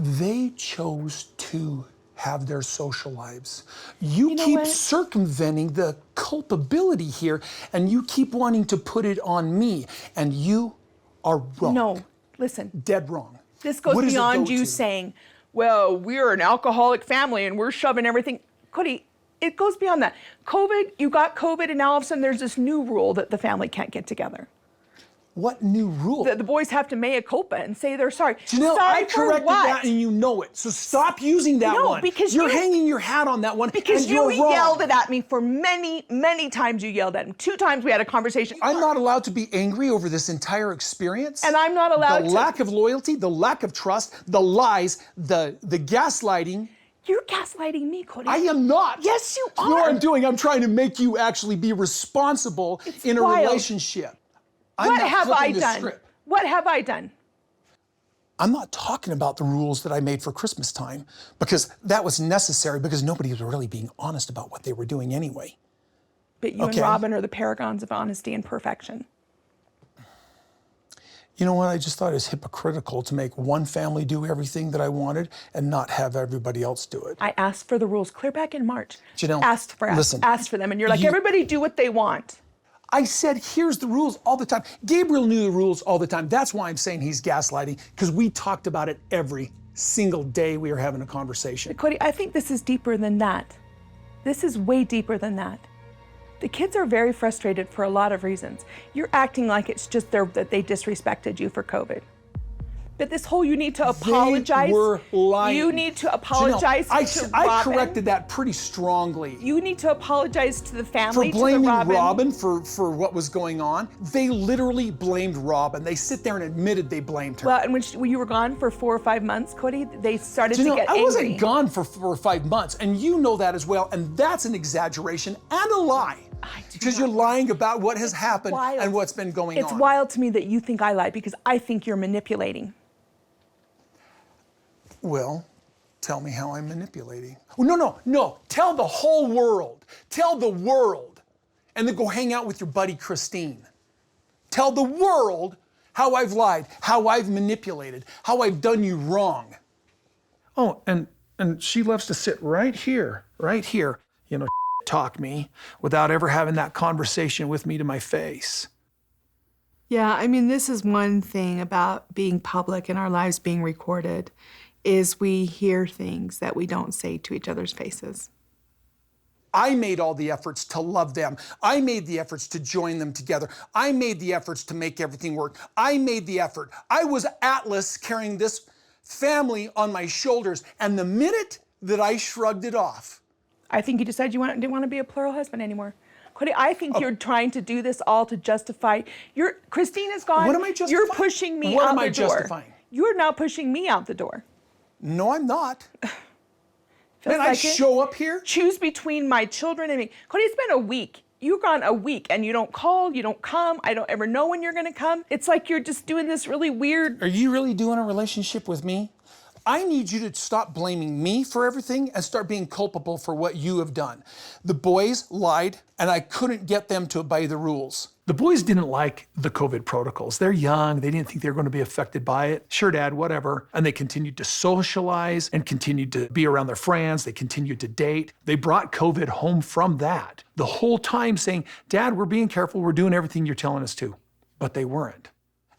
They chose to have their social lives. You keep circumventing the culpability here, and you keep wanting to put it on me, and you are wrong. No, listen. Dead wrong. This goes beyond you saying, well, we're an alcoholic family and we're shoving everything. Kody, it goes beyond that. COVID, you got COVID, and now all of a sudden there's this new rule that the family can't get together. What new rule? That the boys have to mea culpa and say they're sorry. Janelle, sorry I corrected that and you know it. So stop using that one. Because you're hanging your hat on that one because and you're you wrong. yelled it at me for many, many times. You yelled at him. 2 times we had a conversation. I'm not allowed to be angry over this entire experience. And I'm not allowed to. The lack of loyalty, the lack of trust, the lies, the gaslighting. You're gaslighting me, Kody. I am not. Yes, you are. You know what I'm doing? I'm trying to make you actually be responsible in a relationship. What have I done? What have I done? I'm not talking about the rules that I made for Christmas time, because that was necessary, because nobody was really being honest about what they were doing anyway. But you and Robin are the paragons of honesty and perfection. You know what? I just thought it was hypocritical to make one family do everything that I wanted and not have everybody else do it. I asked for the rules clear back in March. Janelle, asked for them, and you're like, everybody do what they want. I said, here's the rules all the time. Gabriel knew the rules all the time. That's why I'm saying he's gaslighting, because we talked about it every single day we were having a conversation. Kody, I think this is deeper than that. This is way deeper than that. The kids are very frustrated for a lot of reasons. You're acting like it's just that they disrespected you for COVID. But this whole you need to apologize. They were lying. You need to apologize Janelle, to I Robin. corrected that pretty strongly. You need to apologize to the family, For blaming to the Robin for what was going on. They literally blamed Robin. They sit there and admitted they blamed her. Well, and when you were gone for 4 or 5 months, Kody, they started to get angry. I wasn't gone for 4 or 5 months, and you know that as well, and that's an exaggeration and a lie. Because you're lying about what has happened and what's been going on. It's wild to me that you think I lied because I think you're manipulating. Well, tell me how I'm manipulating. Oh, no. Tell the whole world. Tell the world. And then go hang out with your buddy Christine. Tell the world how I've lied, how I've manipulated, how I've done you wrong. Oh, and she loves to sit right here, talk me without ever having that conversation with me to my face. Yeah, I mean, this is one thing about being public and our lives being recorded, is we hear things that we don't say to each other's faces. I made all the efforts to love them. I made the efforts to join them together. I made the efforts to make everything work. I made the effort. I was Atlas carrying this family on my shoulders, and the minute that I shrugged it off, I think you decided you didn't want to be a plural husband anymore. Kody, I think you're trying to do this all to justify. Christine is gone. What am I justifying? You're pushing me What out am the I door. justifying? You're now pushing me out the door. No, I'm not. Feels Man, I show up here? Choose between my children and me. Kody, it's been a week. You've gone a week and you don't call, you don't come. I don't ever know when you're gonna come. It's like you're just doing this really weird. Are you really doing a relationship with me? I need you to stop blaming me for everything and start being culpable for what you have done. The boys lied, and I couldn't get them to obey the rules. The boys didn't like the COVID protocols. They're young. They didn't think they were going to be affected by it. Sure, Dad, whatever. And they continued to socialize and continued to be around their friends. They continued to date. They brought COVID home from that. The whole time saying, Dad, we're being careful. We're doing everything you're telling us to. But they weren't.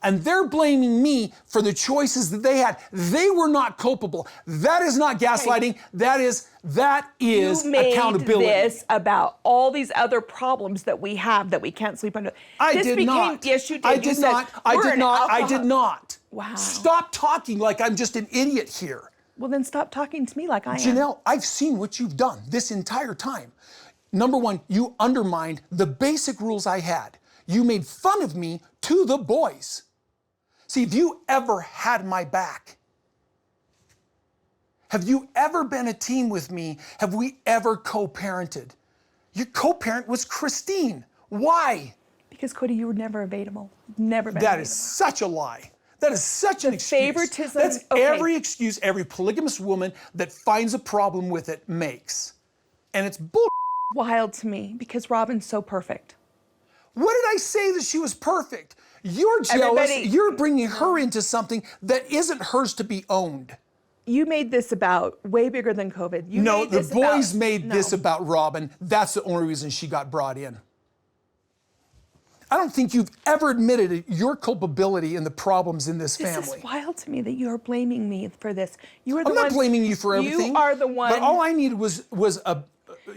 And they're blaming me for the choices that they had. They were not culpable. That is not gaslighting. That is You made accountability. this about all these other problems that we have that we can't sleep under. I did not. Yes, you did. I You did said, not. I "We're did an not. I alcohol-" did not. Wow. Stop talking like I'm just an idiot here. Well, then stop talking to me like I am. Janelle, I've seen what you've done this entire time. Number one, you undermined the basic rules I had. You made fun of me to the boys. See, if you ever had my back, have you ever been a team with me? Have we ever co-parented? Your co-parent was Christine. Why? Because, Kody, you were never available. Never been That available. is such a lie. That is such an excuse. Favoritism. That's okay. every excuse every polygamous woman that finds a problem with it makes. And it's bull. Wild to me because Robin's so perfect. What did I say that she was perfect? You're jealous. You're bringing her into something that isn't hers to be owned. You made this about way bigger than COVID. No, the boys made this about Robin. That's the only reason she got brought in. I don't think you've ever admitted your culpability in the problems in this family. This is wild to me that you are blaming me for this. You are the I'm not blaming you for everything. You are the one. But all I needed was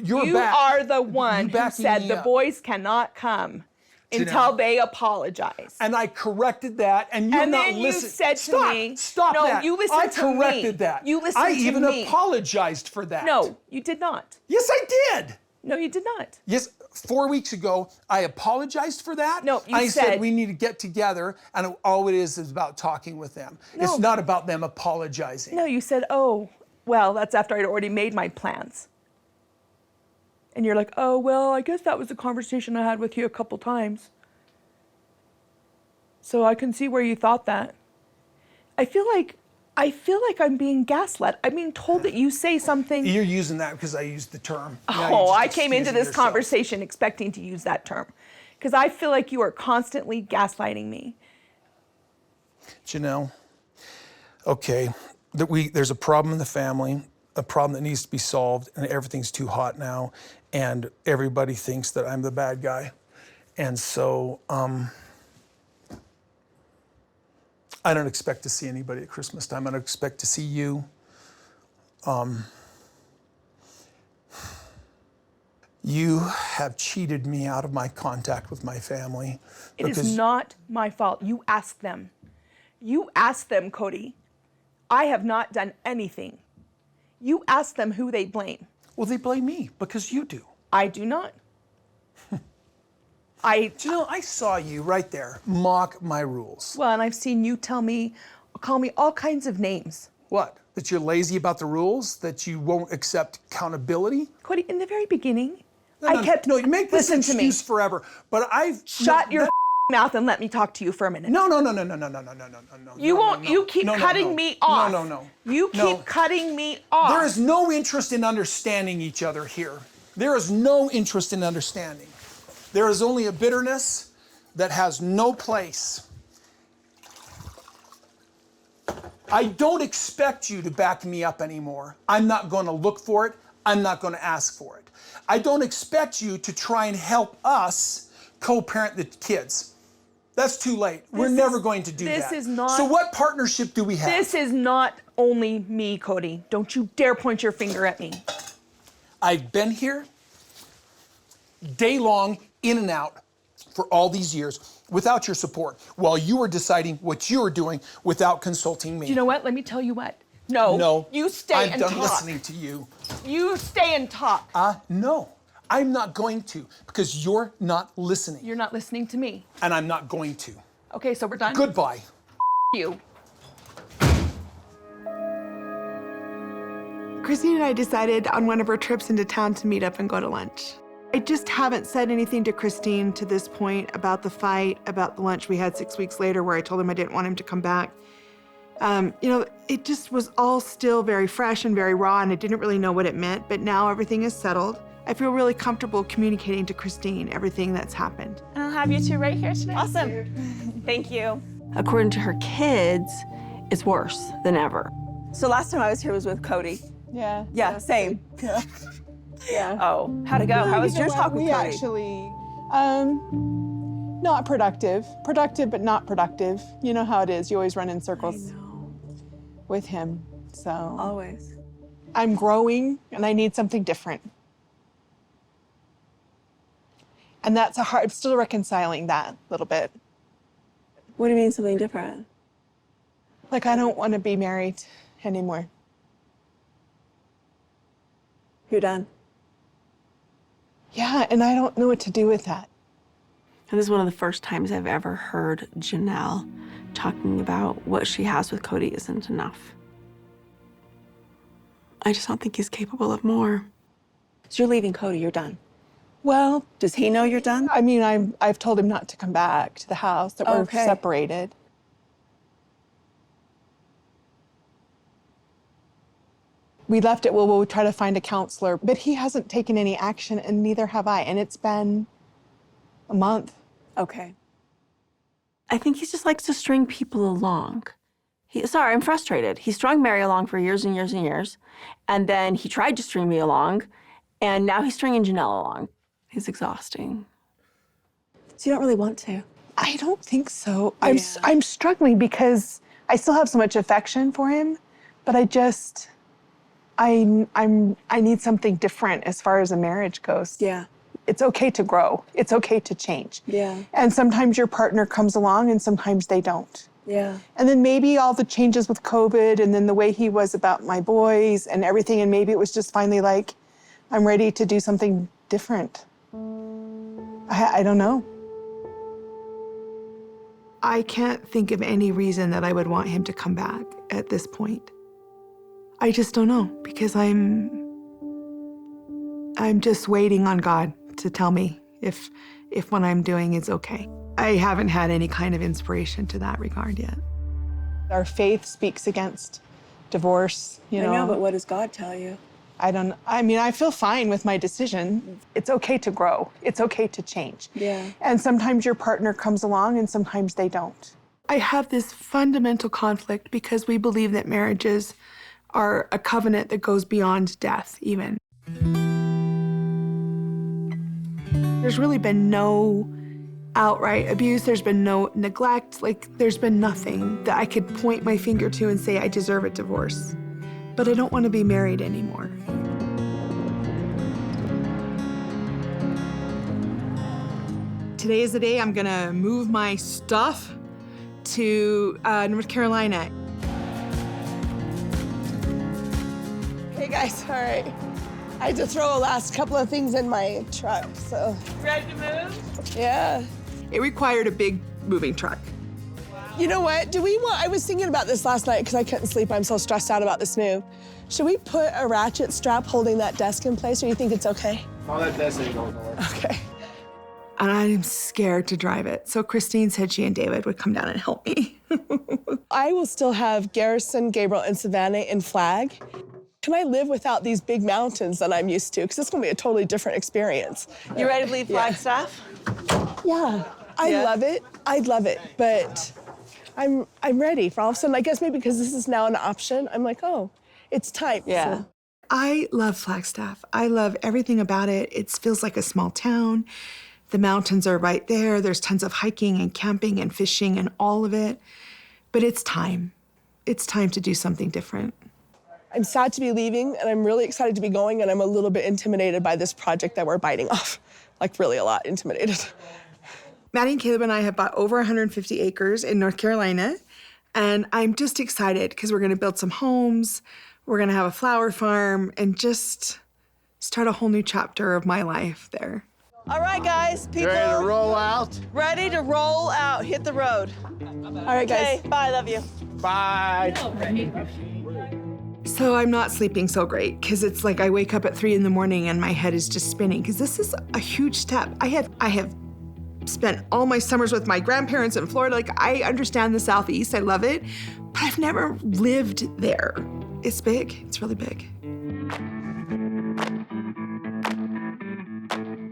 your You back. are the one who backing said me the up. boys cannot come until they apologize. And I corrected that, and you're And not then you listening. said to me, Stop no, that. you listened I to me. corrected that. You listened I to even me. apologized for that. No, you did not. Yes, I did. No, you did not. Yes, 4 weeks ago, I apologized for that. No, you I said we need to get together, and all it is about talking with them. No. It's not about them apologizing. No, you said, oh, well, that's after I'd already made my plans. And you're like, oh, well, I guess that was a conversation I had with you a couple times. So I can see where you thought that. I feel like I'm being gaslit. I'm being told that you say something. You're using that because I used the term. Now Oh, you're I just came into excusing this yourself. conversation expecting to use that term. Because I feel like you are constantly gaslighting me. Janelle, okay, there's a problem in the family, a problem that needs to be solved, and everything's too hot now, and everybody thinks that I'm the bad guy. And so, I don't expect to see anybody at Christmas time. I don't expect to see you. You have cheated me out of my contact with my family. It is not my fault. You asked them. You ask them, Kody. I have not done anything. You ask them who they blame. Well, they blame me because you do. I do not. Janelle, I saw you right there mock my rules. Well, and I've seen you call me all kinds of names. What? That you're lazy about the rules? That you won't accept accountability? Kody, in the very beginning, No, you make this excuse forever, but Shut your mouth and let me talk to you for a minute. No. You won't. You keep cutting me off. No. You keep cutting me off. There is no interest in understanding each other here. There is no interest in understanding. There is only a bitterness that has no place. I don't expect you to back me up anymore. I'm not going to look for it. I'm not going to ask for it. I don't expect you to try and help us co-parent the kids. That's too late. We're never going to do that. This is not. So what partnership do we have? This is not only me, Kody. Don't you dare point your finger at me. I've been here day long, in and out, for all these years without your support, while you were deciding what you were doing without consulting me. Do you know what? Let me tell you what. No. You stay and talk. I'm done listening to you. You stay and talk. No. I'm not going to, because you're not listening. You're not listening to me. And I'm not going to. Okay, so we're done? Goodbye. You. Christine and I decided on one of our trips into town to meet up and go to lunch. I just haven't said anything to Christine to this point about the fight, about the lunch we had 6 weeks later where I told him I didn't want him to come back. It just was all still very fresh and very raw, and I didn't really know what it meant, but now everything is settled. I feel really comfortable communicating to Christine everything that's happened. And I'll have you two right here today. Awesome. Thank you. According to her kids, it's worse than ever. So last time I was here was with Kody. Yeah. Yeah, same. Yeah. Yeah. Oh, how'd it go? How was your talk with We Kody? actually, not productive. Productive, but not productive. You know how it is. You always run in circles with him. So always. I'm growing, and I need something different. And that's I'm still reconciling that a little bit. What do you mean something different? Like, I don't want to be married anymore. You're done. Yeah, and I don't know what to do with that. And this is one of the first times I've ever heard Janelle talking about what she has with Kody isn't enough. I just don't think he's capable of more. So you're leaving Kody, you're done. Well, does he know you're done? I mean, I've told him not to come back to the house, that we're separated. We left it, well, we'll try to find a counselor, but he hasn't taken any action, and neither have I, and it's been a month. Okay. I think he just likes to string people along. Sorry, I'm frustrated. He strung Mary along for years and years and years, and then he tried to string me along, and now he's stringing Janelle along. He's exhausting. So you don't really want to? I don't think so. Yeah. I'm struggling because I still have so much affection for him, but I need something different as far as a marriage goes. Yeah. It's okay to grow. It's okay to change. Yeah. And sometimes your partner comes along and sometimes they don't. Yeah. And then maybe all the changes with COVID and then the way he was about my boys and everything, and maybe it was just finally like, I'm ready to do something different. I don't know. I can't think of any reason that I would want him to come back at this point. I just don't know, because I'm just waiting on God to tell me if what I'm doing is okay. I haven't had any kind of inspiration to that regard yet. Our faith speaks against divorce, you know. I know, but what does God tell you? I feel fine with my decision. It's okay to grow. It's okay to change. Yeah. And sometimes your partner comes along and sometimes they don't. I have this fundamental conflict because we believe that marriages are a covenant that goes beyond death, even. There's really been no outright abuse. There's been no neglect. There's been nothing that I could point my finger to and say I deserve a divorce. But I don't want to be married anymore. Today is the day I'm gonna move my stuff to North Carolina. Hey guys, all right. I had to throw a last couple of things in my truck, so. Ready to move? Yeah. It required a big moving truck. You know what? I was thinking about this last night because I couldn't sleep. I'm so stressed out about this move. Should we put a ratchet strap holding that desk in place, or you think it's okay? Oh, that desk ain't going nowhere. Okay. And I'm scared to drive it. So Christine said she and David would come down and help me. I will still have Garrison, Gabriel, and Savannah in Flag. Can I live without these big mountains that I'm used to? Because it's gonna be a totally different experience. You ready to leave Flagstaff? Yeah, I love it. I love it, but I'm ready for all of a sudden. I guess maybe because this is now an option. I'm like, oh, it's time. Yeah. So. I love Flagstaff. I love everything about it. It feels like a small town. The mountains are right there. There's tons of hiking and camping and fishing and all of it. But it's time. It's time to do something different. I'm sad to be leaving, and I'm really excited to be going, and I'm a little bit intimidated by this project that we're biting off. Like, really a lot intimidated. Maddie and Caleb and I have bought over 150 acres in North Carolina, and I'm just excited because we're gonna build some homes, we're gonna have a flower farm, and just start a whole new chapter of my life there. All right, guys, people. Ready to roll out? Ready to roll out. Hit the road. All right, guys. Okay, bye, love you. Bye. So I'm not sleeping so great because it's like I wake up at 3 in the morning and my head is just spinning because this is a huge step. I have spent all my summers with my grandparents in Florida. Like, I understand the Southeast, I love it, but I've never lived there. It's big, it's really big.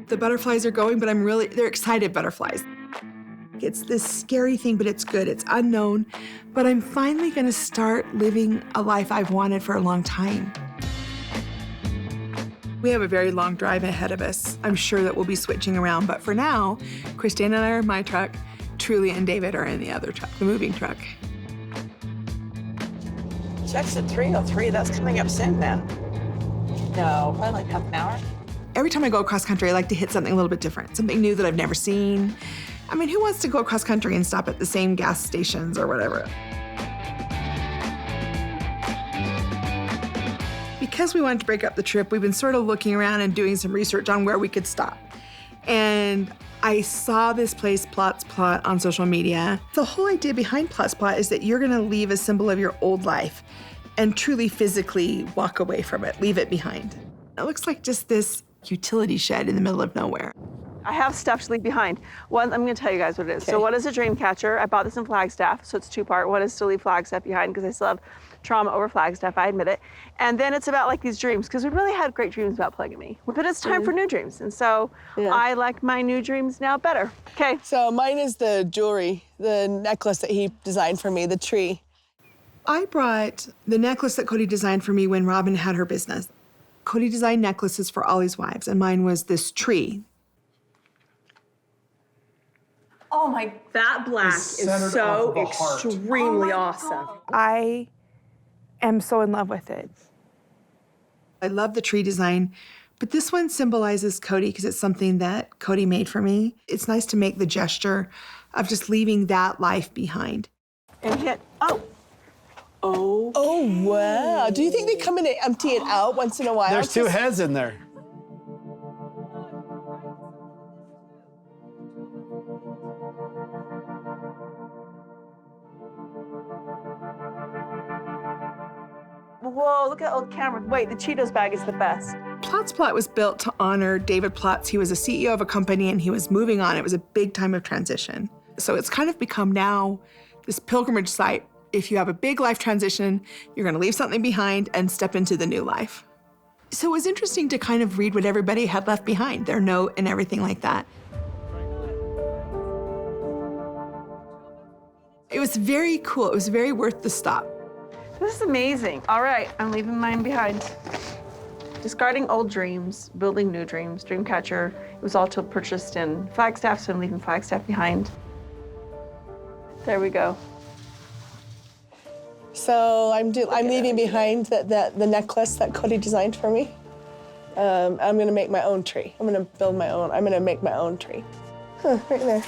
The butterflies are going, but they're excited butterflies. It's this scary thing, but it's good. It's unknown, but I'm finally gonna start living a life I've wanted for a long time. We have a very long drive ahead of us. I'm sure that we'll be switching around, but for now, Christine and I are in my truck, Truly and David are in the other truck, the moving truck. Check's at 3:03. That's coming up soon, then. No, probably like half an hour. Every time I go across country, I like to hit something a little bit different, something new that I've never seen. I mean, who wants to go across country and stop at the same gas stations or whatever? Because we wanted to break up the trip, we've been sort of looking around and doing some research on where we could stop. And I saw this place, Plot's Plot, on social media. The whole idea behind Plot's Plot is that you're gonna leave a symbol of your old life and truly physically walk away from it, leave it behind. It looks like just this utility shed in the middle of nowhere. I have stuff to leave behind. One, I'm gonna tell you guys what it is. Okay. So one is a dream catcher. I bought this in Flagstaff, so it's two-part. One is to leave Flagstaff behind because I still have trauma over Flagstaff, I admit it. And then it's about like these dreams, because we really had great dreams about polygamy. But it's time for new dreams. And so I like my new dreams now better. Okay. So mine is the jewelry, the necklace that he designed for me, the tree. I brought the necklace that Kody designed for me when Robin had her business. Kody designed necklaces for all his wives, and mine was this tree. Oh my, that black is so extremely awesome. I am so in love with it. I love the tree design, but this one symbolizes Kody because it's something that Kody made for me. It's nice to make the gesture of just leaving that life behind. And hit, Oh, wow. Do you think they come in and empty it out once in a while? There's two heads in there. Whoa, look at that old camera. Wait, the Cheetos bag is the best. Plot's Plot was built to honor David Plotz. He was a CEO of a company and he was moving on. It was a big time of transition. So it's kind of become now this pilgrimage site. If you have a big life transition, you're gonna leave something behind and step into the new life. So it was interesting to kind of read what everybody had left behind, their note and everything like that. It was very cool. It was very worth the stop. This is amazing. All right, I'm leaving mine behind. Discarding old dreams, building new dreams, Dreamcatcher. It was all purchased in Flagstaff, so I'm leaving Flagstaff behind. There we go. So I'm leaving behind the necklace that Kody designed for me. I'm gonna make my own tree. I'm gonna make my own tree. Right there.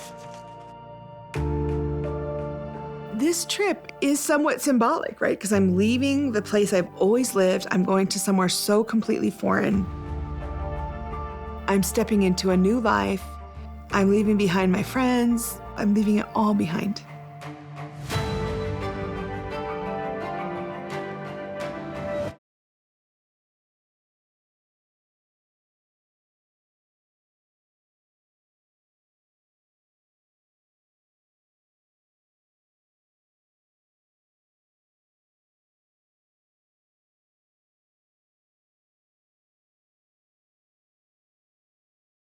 this trip is somewhat symbolic, right? Because I'm leaving the place I've always lived. I'm going to somewhere so completely foreign. I'm stepping into a new life. I'm leaving behind my friends. I'm leaving it all behind.